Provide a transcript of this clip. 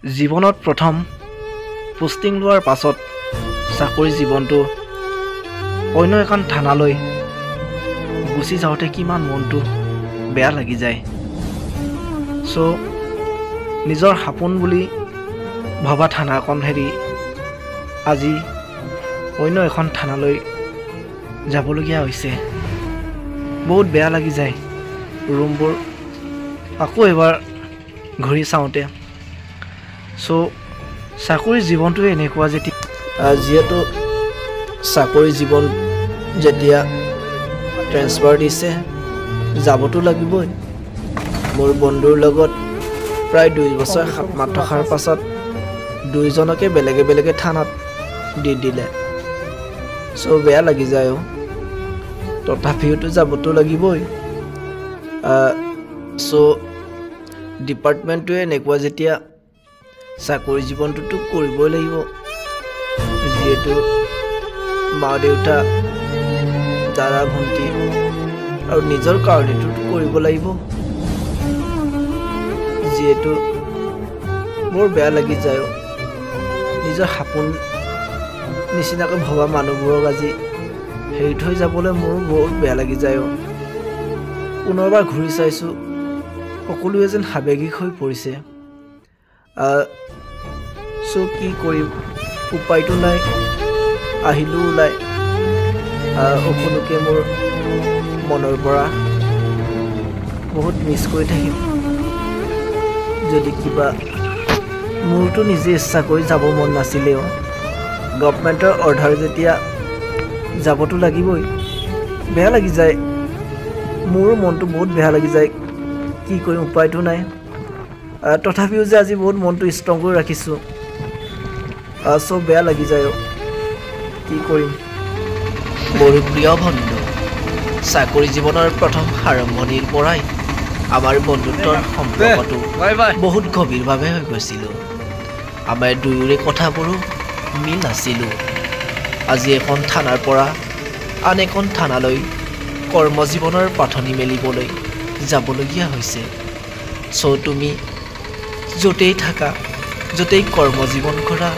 জীৱনত প্ৰথম পোষ্টিং লোৱাৰ পাছত চাকৰি জীৱনটো অন্য এখন থানালৈ গুচি যাওঁতে কিমান মনটো বেয়া লাগি যায়। চ' নিজৰ সপোন বুলি ভবা থানাখন হেৰি আজি অন্য এখন থানালৈ যাবলগীয়া হৈছে। বহুত বেয়া লাগি যায় ৰুমবোৰ আকৌ এবাৰ ঘূৰি চাওঁতে। চ' চাকৰি জীৱনটোৱে এনেকুৱা যিহেতু চাকৰি জীৱন যেতিয়া ট্ৰেন্সফাৰ দিছে যাবতো লাগিবই। মোৰ বন্ধুৰ লগত প্ৰায় 2 বছৰ 7 মাহ থকাৰ পাছত দুইজনকে বেলেগে বেলেগে থানাত দি দিলে। চ' বেয়া লাগি যায়। তথাপিওতো যাবতো লাগিবই। চ' ডিপাৰ্টমেণ্টটোৱে এনেকুৱা যেতিয়া চাকৰি জীৱনটোতো কৰিবই লাগিব। যিহেতু মা দেউতা দাদা ভণ্টি আৰু নিজৰ কাৰণেতো কৰিব লাগিব। যিহেতু বৰ বেয়া লাগি যায় নিজৰ সপোন নিচিনাকৈ ভবা মানুহবোৰক আজি হেৰি থৈ যাবলৈ মোৰ বহুত বেয়া লাগি যায়। পুনৰবাৰ ঘূৰি চাইছোঁ সকলোৱে যেন আৱেগিক হৈ পৰিছে। চ' কি কৰিম, উপায়টো নাই। আহিলোঁ ওলাই। সকলোকে মোৰ মনৰ পৰা বহুত মিছ কৰি থাকিম। যদি কিবা মোৰতো নিজে ইচ্ছা কৰি যাব মন নাছিলেও গভৰ্ণমেণ্টৰ অৰ্ডাৰ যেতিয়া যাবতো লাগিবই। বেয়া লাগি যায়, মোৰো মনটো বহুত বেয়া লাগি যায়। কি কৰিম, উপায়টো নাই। তথাপিও যে আজি বহুত মনটো ষ্ট্ৰং কৰি ৰাখিছোঁ। চ' বেয়া লাগি যায়। কি কৰিম। মোৰ প্ৰিয় বন্ধু, চাকৰি জীৱনৰ প্ৰথম আৰম্ভণিৰ পৰাই আমাৰ বন্ধুত্বৰ সম্পৰ্কটো বহুত গভীৰভাৱে হৈ গৈছিলোঁ। আমাৰ দুয়োৰে কথাবোৰো মিল নাছিলোঁ। আজি এখন থানাৰ পৰা আন এখন থানালৈ কৰ্মজীৱনৰ পাথনি মেলিবলৈ যাবলগীয়া হৈছে। চ' তুমি য'তেই থাকা, য'তেই কৰ্মজীৱন কৰা,